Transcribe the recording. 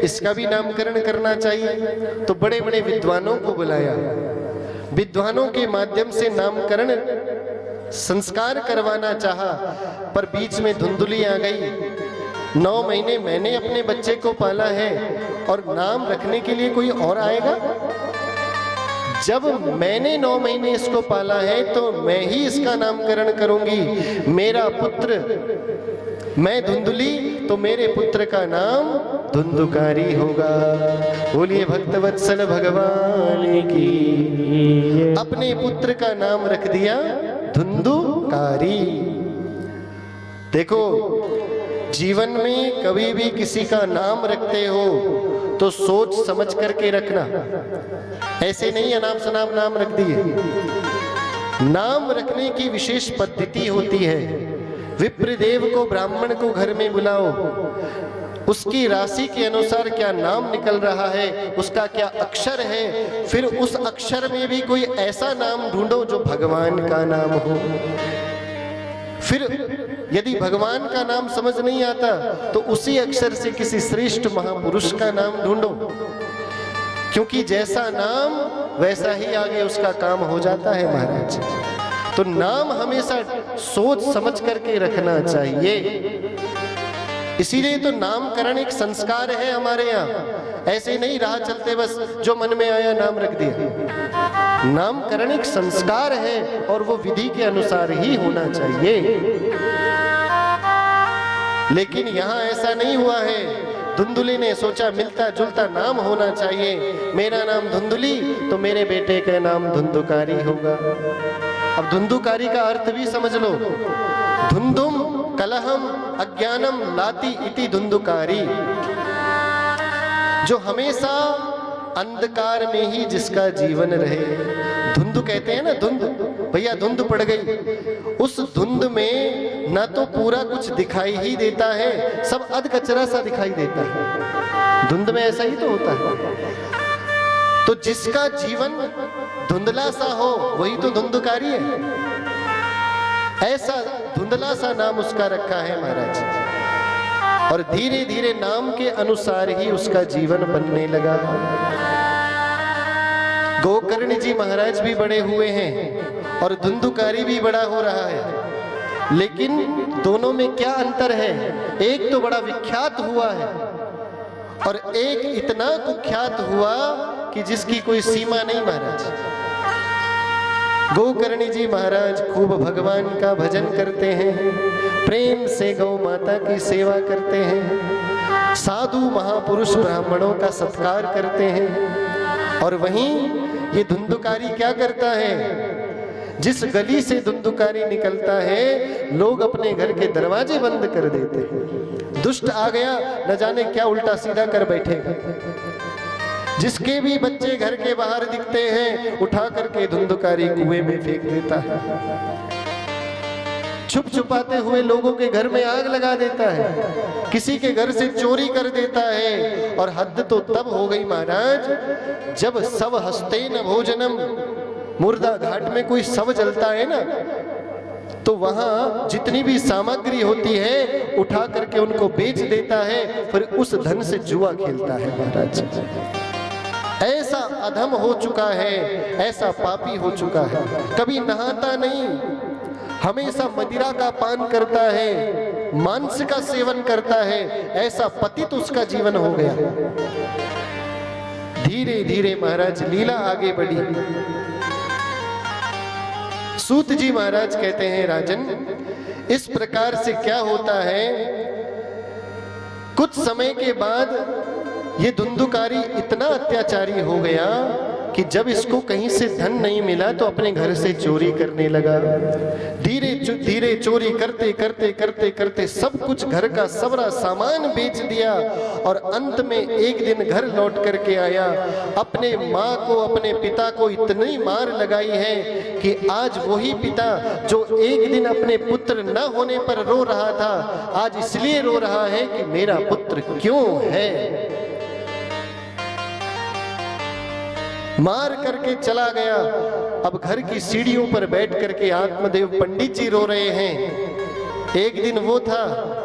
इसका भी नामकरण करना चाहिए। तो बड़े बड़े विद्वानों को बुलाया, विद्वानों के माध्यम से नामकरण संस्कार करवाना चाहा, पर बीच में धुंधली आ गई। 9 महीने मैंने अपने बच्चे को पाला है और नाम रखने के लिए कोई और आएगा? जब मैंने 9 महीने इसको पाला है तो मैं ही इसका नामकरण करूंगी। मेरा पुत्र, मैं धुंधली तो मेरे पुत्र का नाम धुंधुकारी होगा। बोलिए भक्तवत्सल भगवान की। अपने पुत्र का नाम रख दिया धुंधुकारी। देखो, जीवन में कभी भी किसी का नाम रखते हो तो सोच समझ करके रखना, ऐसे नहीं अनाप शनाप नाम रख दिए। नाम रखने की विशेष पद्धति होती है। विप्रदेव को, ब्राह्मण को घर में बुलाओ, उसकी राशि के अनुसार क्या नाम निकल रहा है, उसका क्या अक्षर है, फिर उस अक्षर में भी कोई ऐसा नाम ढूंढो जो भगवान का नाम हो। फिर यदि भगवान का नाम समझ नहीं आता तो उसी अक्षर से किसी श्रेष्ठ महापुरुष का नाम ढूंढो, क्योंकि जैसा नाम वैसा ही आगे उसका काम हो जाता है महाराज। तो नाम हमेशा सोच समझ करके रखना चाहिए। इसीलिए तो नामकरण एक संस्कार है हमारे यहाँ, ऐसे नहीं राह चलते बस जो मन में आया नाम रख दिया। नामकरण एक संस्कार है और वो विधि के अनुसार ही होना चाहिए। लेकिन यहाँ ऐसा नहीं हुआ है। धुंधुली ने सोचा मिलता जुलता नाम होना चाहिए, मेरा नाम धुंधुली तो मेरे बेटे का नाम धुंधुकारी होगा। अब धुंधुकारी का अर्थ भी समझ लो। धुंधुम कलहम अज्ञानम लाती इति धुंधुकारी, जो हमेशा अंधकार में ही जिसका जीवन रहे। धुंध कहते हैं ना, धुंध, भैया धुंध पड़ गई। उस धुंध में ना तो पूरा कुछ दिखाई ही देता है, सब अध कचरा सा दिखाई देता है। धुंध में ऐसा ही तो होता है। तो जिसका जीवन धुंधला सा हो वही तो धुंधकारी है। ऐसा धुंधला सा नाम उसका रखा है महाराज। और धीरे धीरे नाम के अनुसार ही उसका जीवन बनने लगा। गोकर्ण जी महाराज भी बड़े हुए हैं और धुंधुकारी भी बड़ा हो रहा है, लेकिन दोनों में क्या अंतर है? एक तो बड़ा विख्यात हुआ है और एक इतना कुख्यात हुआ कि जिसकी कोई सीमा नहीं महाराज। गोकर्ण जी महाराज खूब भगवान का भजन करते हैं, प्रेम से गौ माता की सेवा करते हैं, साधु महापुरुष ब्राह्मणों का सत्कार करते हैं। और वहीं ये धुंधुकारी क्या करता है? जिस गली से धुंधुकारी निकलता है लोग अपने घर के दरवाजे बंद कर देते हैं। दुष्ट आ गया न जाने क्या उल्टा सीधा कर बैठेगा। जिसके भी बच्चे घर के बाहर दिखते हैं उठा करके धुंधुकारी कुएं में फेंक देता है। छुप छुपाते हुए लोगों के घर में आग लगा देता है, किसी के घर से चोरी कर देता है। और हद तो तब हो गई महाराज जब शव हस्ते न भोजनम, मुर्दा घाट में कोई शव जलता है ना, तो वहां जितनी भी सामग्री होती है उठा करके उनको बेच देता है, फिर उस धन से जुआ खेलता है महाराज। ऐसा अधम हो चुका है, ऐसा पापी हो चुका है। कभी नहाता नहीं, हमेशा मदिरा का पान करता है, मांस का सेवन करता है। ऐसा पतित उसका जीवन हो गया। धीरे धीरे महाराज लीला आगे बढ़ी। सूत जी महाराज कहते हैं, राजन इस प्रकार से क्या होता है, कुछ समय के बाद ये धुंधुकारी इतना अत्याचारी हो गया कि जब इसको कहीं से धन नहीं मिला तो अपने घर से चोरी करने लगा। धीरे धीरे चोरी करते करते करते करते सब कुछ, घर का सबरा सामान बेच दिया। और अंत में एक दिन घर लौट करके आया। अपने माँ को, अपने पिता को इतनी मार लगाई है कि आज वही पिता जो एक दिन अपने पुत्र न होने पर रो रहा था, आज इसलिए रो रहा है कि मेरा पुत्र क्यों है। मार करके चला गया। अब घर की सीढ़ियों पर बैठ करके आत्मदेव पंडित जी रो रहे हैं। एक दिन वो था